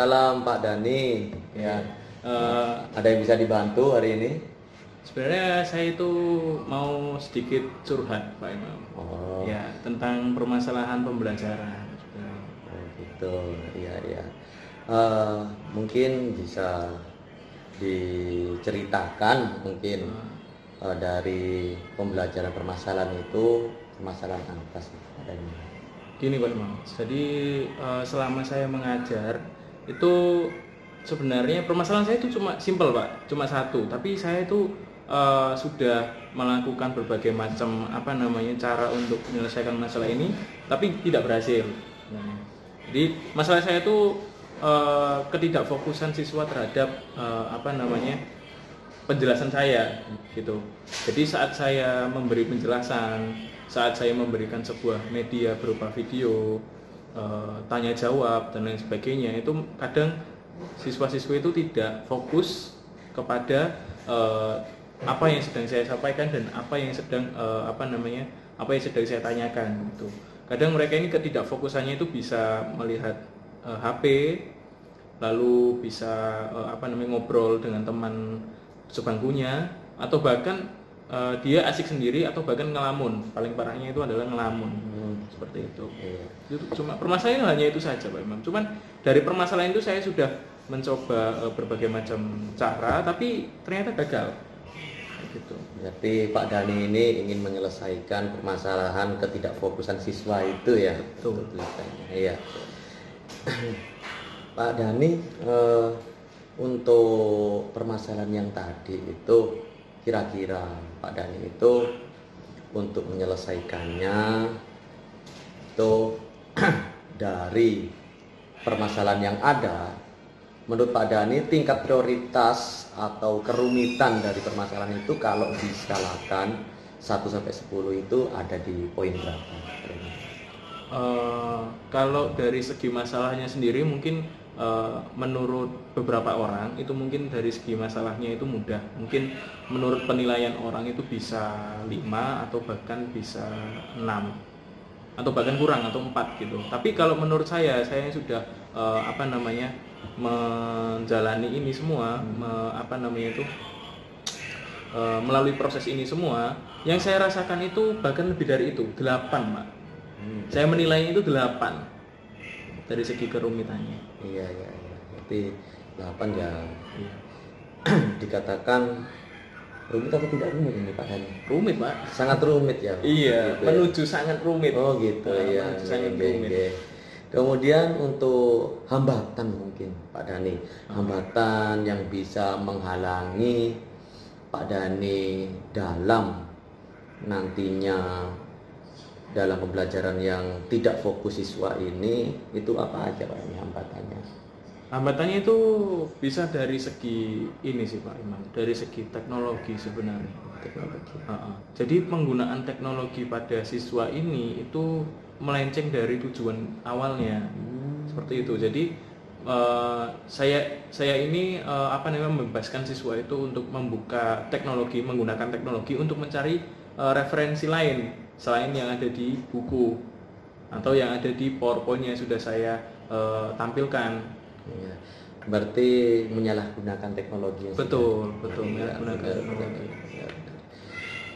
Waalaikumsalam Pak Dani. Ya, ada yang bisa dibantu hari ini? Sebenarnya saya itu mau sedikit curhat Pak Imam. Oh, Ya, tentang permasalahan pembelajaran. oh gitu. Iya, iya. Mungkin bisa diceritakan mungkin dari pembelajaran permasalahan itu permasalahan apa sih Pak Dani? Gini Pak Imam. Jadi selama saya mengajar itu sebenarnya permasalahan saya itu cuma simpel Pak, cuma satu. Tapi saya itu sudah melakukan berbagai macam cara untuk menyelesaikan masalah ini, tapi tidak berhasil. Jadi masalah saya itu ketidakfokusan siswa terhadap penjelasan saya gitu. Jadi saat saya memberi penjelasan, saat saya memberikan sebuah media berupa video, tanya jawab dan lain sebagainya, itu kadang siswa-siswi itu tidak fokus kepada apa yang sedang saya sampaikan dan apa yang sedang saya tanyakan gitu. Kadang mereka ini ketidakfokusannya itu bisa melihat HP, lalu bisa ngobrol dengan teman sebangkunya, atau bahkan dia asik sendiri, atau bahkan ngelamun. Paling parahnya itu adalah ngelamun. Seperti itu. Itu cuma permasalahan hanya itu saja Pak Imam. Cuman dari permasalahan itu saya sudah mencoba berbagai macam cara, tapi ternyata gagal. Gitu. Berarti Pak Dani ini ingin menyelesaikan permasalahan ketidakfokusan siswa itu ya? Betul. Iya. Pak Dani, untuk permasalahan yang tadi itu kira-kira Pak Dani itu untuk menyelesaikannya itu dari permasalahan yang ada, menurut Pak Dani tingkat prioritas atau kerumitan dari permasalahan itu kalau diskalakan 1 sampai 10 itu ada di poin berapa? Kalau dari segi masalahnya sendiri mungkin menurut beberapa orang itu mungkin dari segi masalahnya itu mudah. Mungkin menurut penilaian orang itu bisa 5 atau bahkan bisa 6 atau bahkan kurang atau 4 gitu. Tapi kalau menurut saya sudah menjalani ini semua, melalui proses ini semua, yang saya rasakan itu bahkan lebih dari itu, 8 Pak. Saya menilainya itu 8 dari segi kerumitannya. Iya. Berarti 8 ya. Iya. Dikatakan rumit atau tidak rumit ini Pak Dani? Rumit Pak. Sangat rumit ya. Iya, gitu, menuju sangat rumit. Oh gitu ya. Sangat rumit. Kemudian untuk hambatan mungkin Pak Dani, hambatan yang bisa menghalangi Pak Dani dalam nantinya dalam pembelajaran yang tidak fokus siswa ini, itu apa aja Pak ini hambatannya? Hambatannya itu bisa dari segi ini sih Pak Iman, dari segi teknologi sebenarnya. Teknologi. Jadi penggunaan teknologi pada siswa ini itu melenceng dari tujuan awalnya. Seperti itu. Jadi saya ini membebaskan siswa itu untuk membuka teknologi, menggunakan teknologi untuk mencari referensi lain selain yang ada di buku atau yang ada di PowerPoint yang sudah saya tampilkan. Ya, berarti menyalahgunakan teknologi. Betul, menyalahgunakan teknologi. Ya.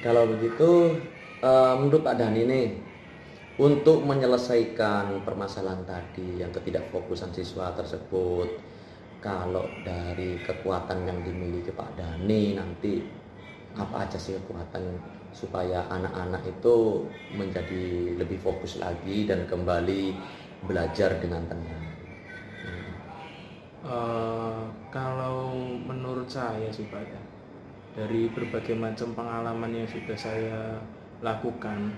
Kalau begitu, menurut Pak Dani nih, untuk menyelesaikan permasalahan tadi yang ketidakfokusan siswa tersebut, kalau dari kekuatan yang dimiliki Pak Dani nanti apa aja sih kekuatan supaya anak-anak itu menjadi lebih fokus lagi dan kembali belajar dengan tenang? Kalau menurut saya sih Pak ya, dari berbagai macam pengalaman yang sudah saya lakukan,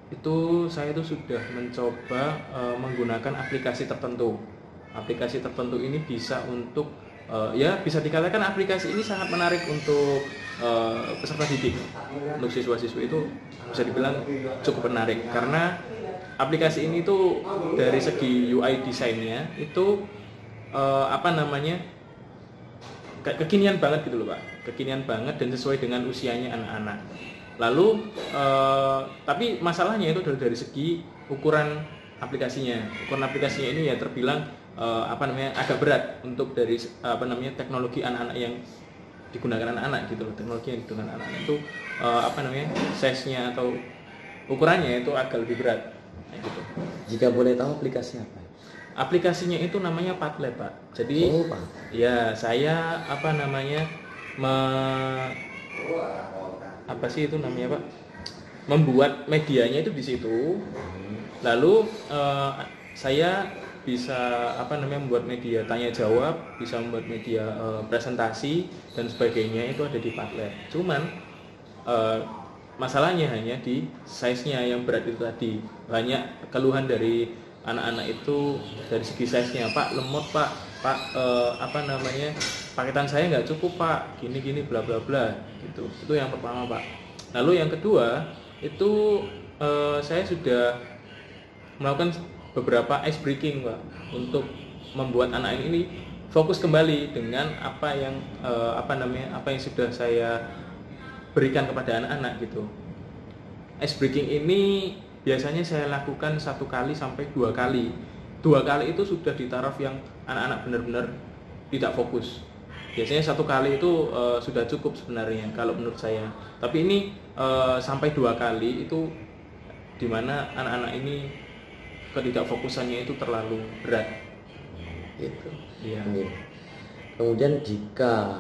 itu saya itu sudah mencoba menggunakan aplikasi tertentu. Aplikasi tertentu ini bisa untuk bisa dikatakan aplikasi ini sangat menarik untuk peserta didik. Untuk siswa-siswi itu bisa dibilang cukup menarik karena aplikasi ini tuh dari segi UI desainnya itu kekinian banget gitu loh Pak, kekinian banget dan sesuai dengan usianya anak-anak. Lalu tapi masalahnya itu dari segi ukuran aplikasinya. Ukuran aplikasinya ini ya terbilang agak berat untuk dari teknologi anak-anak yang digunakan anak-anak gitu loh. Teknologi yang digunakan anak-anak itu size-nya atau ukurannya itu agak lebih berat gitu. Jika boleh tahu aplikasi apa? Aplikasinya itu namanya Padlet, Pak. Jadi ya saya Pak? Membuat medianya itu di situ. Lalu saya bisa membuat media tanya jawab, bisa membuat media presentasi dan sebagainya itu ada di Padlet. Cuman masalahnya hanya di size-nya yang berat itu tadi. Banyak keluhan dari anak-anak itu dari segi size-nya, Pak lemot Pak, paketan saya nggak cukup Pak, gini bla bla bla gitu. Itu yang pertama Pak. Lalu yang kedua itu saya sudah melakukan beberapa ice breaking Pak untuk membuat anak ini fokus kembali dengan apa yang sudah saya berikan kepada anak-anak gitu. Ice breaking ini biasanya saya lakukan 1 kali sampai 2 kali. 2 kali itu sudah di taraf yang anak-anak benar-benar tidak fokus. Biasanya 1 kali itu sudah cukup sebenarnya kalau menurut saya. Tapi ini sampai 2 kali itu dimana anak-anak ini ketidakfokusannya itu terlalu berat. Gitu. Iya. Kemudian jika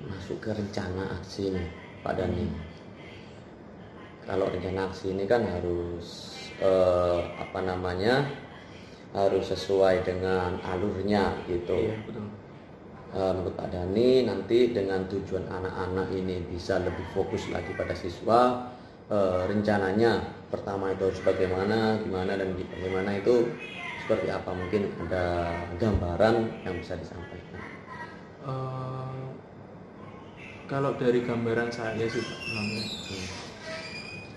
masuk ke rencana aksi nih, Pak Dani. Kalau rencana aksi ini kan harus harus sesuai dengan alurnya gitu. Iya, betul. Menurut Pak Dani nanti dengan tujuan anak-anak ini bisa lebih fokus lagi pada siswa, rencananya pertama itu harus bagaimana itu seperti apa, mungkin ada gambaran yang bisa disampaikan. Kalau dari gambaran saya sih Pak,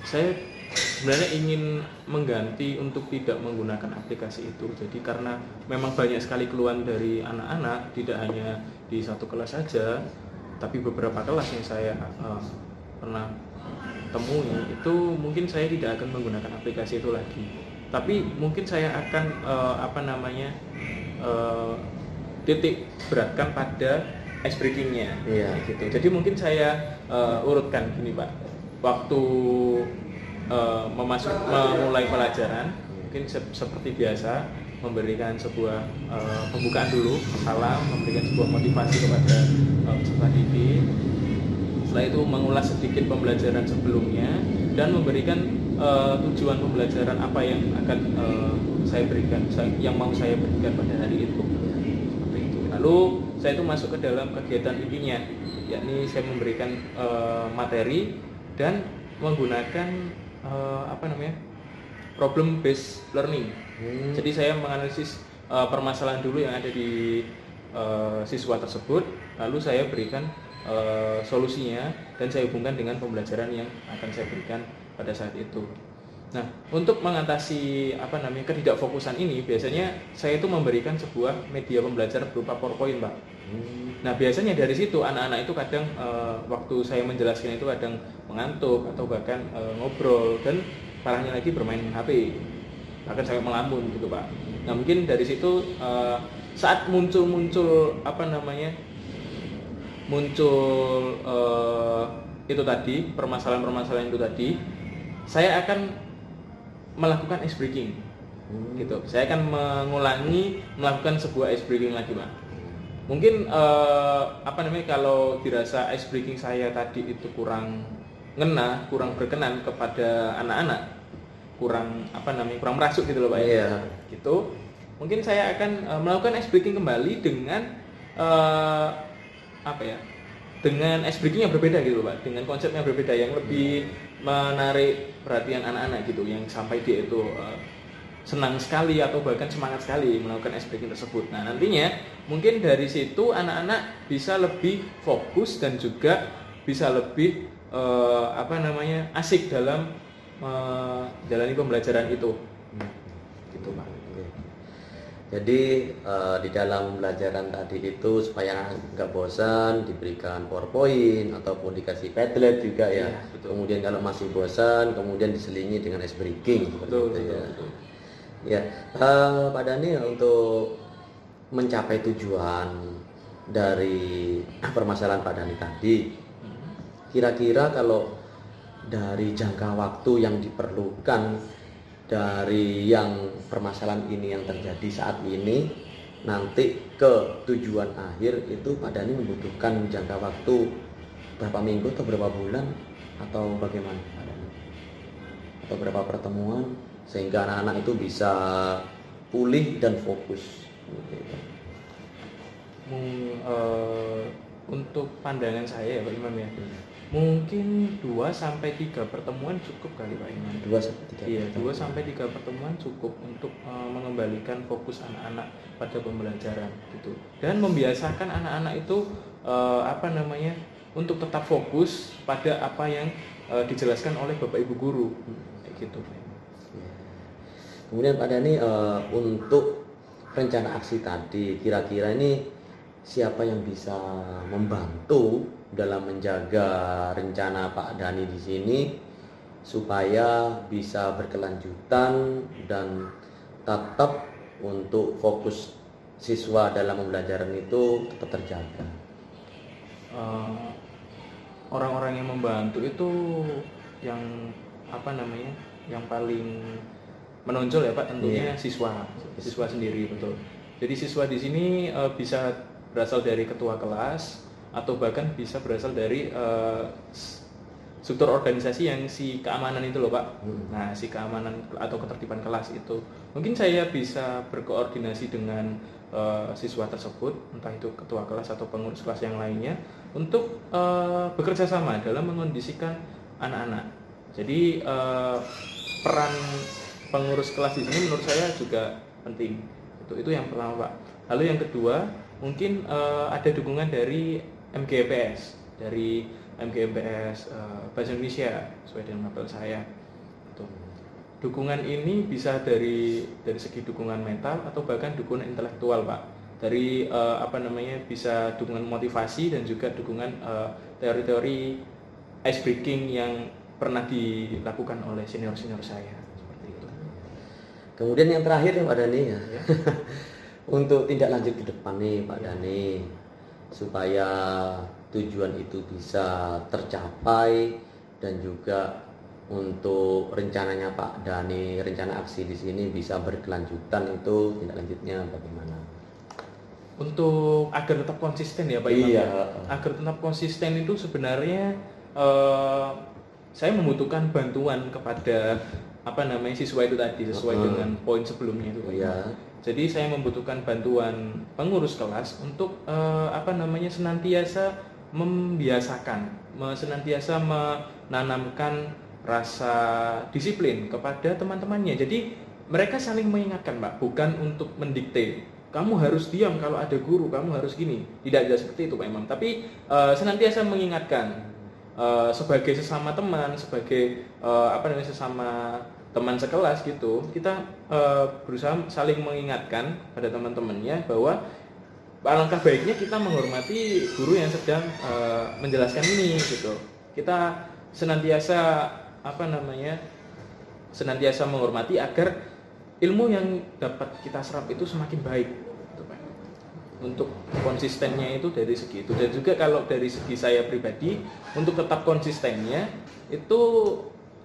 saya sebenarnya ingin mengganti untuk tidak menggunakan aplikasi itu. Jadi karena memang banyak sekali keluhan dari anak-anak, tidak hanya di satu kelas saja, tapi beberapa kelas yang saya pernah temui itu mungkin saya tidak akan menggunakan aplikasi itu lagi. Tapi mungkin saya akan titik beratkan pada ice breaking-nya. Iya. Gitu. Jadi mungkin saya urutkan gini Pak. Waktu memulai pelajaran mungkin seperti biasa memberikan sebuah pembukaan dulu, salam, memberikan sebuah motivasi kepada peserta didik. Setelah itu mengulas sedikit pembelajaran sebelumnya dan memberikan tujuan pembelajaran apa yang akan saya berikan, yang mau saya berikan pada hari itu. Seperti itu. Lalu saya itu masuk ke dalam kegiatan intinya, yakni saya memberikan materi dan menggunakan problem based learning. Jadi saya menganalisis permasalahan dulu yang ada di siswa tersebut, lalu saya berikan solusinya dan saya hubungkan dengan pembelajaran yang akan saya berikan pada saat itu. Nah, untuk mengatasi ketidakfokusan ini, biasanya saya itu memberikan sebuah media pembelajaran berupa PowerPoint, Pak. Nah, biasanya dari situ anak-anak itu kadang waktu saya menjelaskan itu kadang mengantuk atau bahkan ngobrol dan parahnya lagi bermain HP, bahkan sampai melamun gitu, Pak. Nah, mungkin dari situ saat muncul itu tadi permasalahan-permasalahan itu tadi, saya akan melakukan ice breaking gitu. Saya akan melakukan sebuah ice breaking lagi, Pak. Mungkin kalau dirasa ice breaking saya tadi itu kurang ngena, kurang berkenan kepada anak-anak, kurang merasuk gitu loh, Pak. Iya. Gitu. Mungkin saya akan melakukan ice breaking kembali dengan dengan ice breaking yang berbeda gitu loh, Pak, dengan konsep yang berbeda yang lebih menarik perhatian anak-anak gitu, yang sampai dia itu senang sekali atau bahkan semangat sekali melakukan ice breaking tersebut. Nah, nantinya mungkin dari situ anak-anak bisa lebih fokus dan juga bisa lebih asik dalam menjalani pembelajaran itu. Gitu, Pak. Jadi di dalam pelajaran tadi itu supaya nggak bosan diberikan PowerPoint ataupun dikasih Padlet juga ya. Betul. Kemudian kalau masih bosan kemudian diselingi dengan ice breaking. Betul. Ya. Pak Dani, untuk mencapai tujuan dari permasalahan Pak Dhani tadi, kira-kira kalau dari jangka waktu yang diperlukan dari yang permasalahan ini yang terjadi saat ini nanti ke tujuan akhir itu Pak Dhani membutuhkan jangka waktu berapa minggu atau berapa bulan atau bagaimana Pak Dhani? Atau berapa pertemuan sehingga anak-anak itu bisa pulih dan fokus gitu. Untuk pandangan saya ya Pak Imam ya, mungkin 2-3 pertemuan cukup kali Pak Imam. 2-3 Iya, 2-3 pertemuan cukup untuk mengembalikan fokus anak-anak pada pembelajaran gitu. Dan membiasakan anak-anak itu untuk tetap fokus pada apa yang dijelaskan oleh Bapak Ibu guru. Kayak gitu. Kemudian Pak Dhani, untuk rencana aksi tadi, kira-kira ini siapa yang bisa membantu dalam menjaga rencana Pak Dhani di sini supaya bisa berkelanjutan dan tetap untuk fokus siswa dalam pembelajaran itu tetap terjaga? Orang-orang yang membantu itu yang yang paling menonjol ya Pak, tentunya siswa sendiri, betul. Jadi siswa di sini bisa berasal dari ketua kelas atau bahkan bisa berasal dari struktur organisasi yang si keamanan itu loh Pak. Nah, si keamanan atau ketertiban kelas itu mungkin saya bisa berkoordinasi dengan siswa tersebut, entah itu ketua kelas atau pengurus kelas yang lainnya, untuk bekerja sama dalam mengondisikan anak-anak. Jadi peran pengurus kelas di sini menurut saya juga penting. Itu yang pertama Pak. Lalu yang kedua, mungkin ada dukungan dari MGPS, Bahasa Indonesia sesuai dengan mapel saya. Dukungan ini bisa dari segi dukungan mental atau bahkan dukungan intelektual Pak. Dari bisa dukungan motivasi dan juga dukungan teori-teori ice breaking yang pernah dilakukan oleh senior-senior saya. Seperti itu. Kemudian yang terakhir Pak Dhani ya. Untuk tindak lanjut ke depan nih Pak Dhani, supaya tujuan itu bisa tercapai dan juga untuk rencananya Pak Dhani, rencana aksi di sini bisa berkelanjutan, itu tindak lanjutnya bagaimana? Untuk agar tetap konsisten ya Pak Imam. Iya. Agar tetap konsisten itu sebenarnya saya membutuhkan bantuan kepada siswa itu tadi sesuai dengan poin sebelumnya itu Pak Imam. Iya. Jadi saya membutuhkan bantuan pengurus kelas untuk senantiasa membiasakan, senantiasa menanamkan rasa disiplin kepada teman-temannya. Jadi mereka saling mengingatkan Pak, bukan untuk mendikte. Kamu harus diam kalau ada guru, kamu harus gini. Tidak seperti itu Pak Imam, tapi senantiasa mengingatkan sebagai sesama teman, sebagai sesama teman sekelas gitu, kita berusaha saling mengingatkan pada teman-temannya bahwa alangkah baiknya kita menghormati guru yang sedang menjelaskan ini gitu. Kita senantiasa menghormati agar ilmu yang dapat kita serap itu semakin baik gitu, Pak. Untuk konsistennya itu dari segi itu, dan juga kalau dari segi saya pribadi untuk tetap konsistennya itu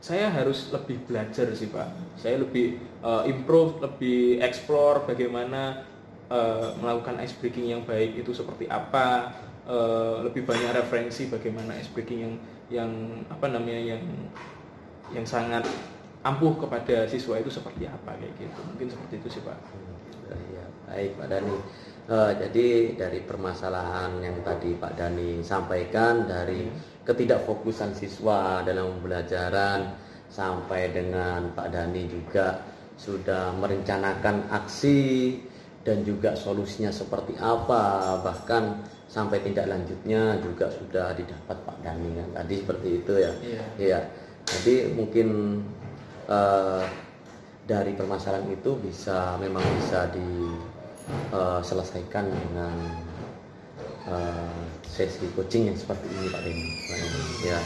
saya harus lebih belajar sih Pak. Saya lebih improve, lebih explore bagaimana melakukan ice breaking yang baik itu seperti apa, lebih banyak referensi bagaimana ice breaking yang sangat ampuh kepada siswa itu seperti apa, kayak gitu. Mungkin seperti itu sih Pak. Ya, baik Pak Dhani. Jadi dari permasalahan yang tadi Pak Dhani sampaikan, dari ketidakfokusan siswa dalam pembelajaran sampai dengan Pak Dhani juga sudah merencanakan aksi dan juga solusinya seperti apa, bahkan sampai tindak lanjutnya juga sudah didapat Pak Dhani kan tadi, seperti itu ya. Iya. Jadi mungkin dari permasalahan itu memang bisa diselesaikan dengan sesi coaching yang seperti ini Pak Dhani. Ya.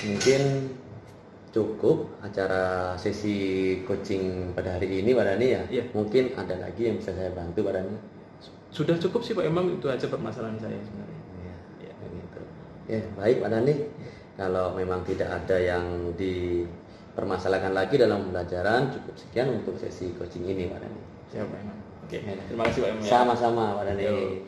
Mungkin cukup acara sesi coaching pada hari ini Pak Dhani ya. Iya. Mungkin ada lagi yang bisa saya bantu Pak Dhani. Sudah cukup sih Pak, emang itu aja permasalahan saya sebenarnya. Ya, begitu. Ya, baik Pak Dhani. Kalau memang tidak ada yang dipermasalahkan lagi dalam pembelajaran, cukup sekian untuk sesi coaching ini Pak Dhani. Siap Pak Imam. Oke, terima kasih Pak Imam. Sama-sama Pak Dhani. Yo.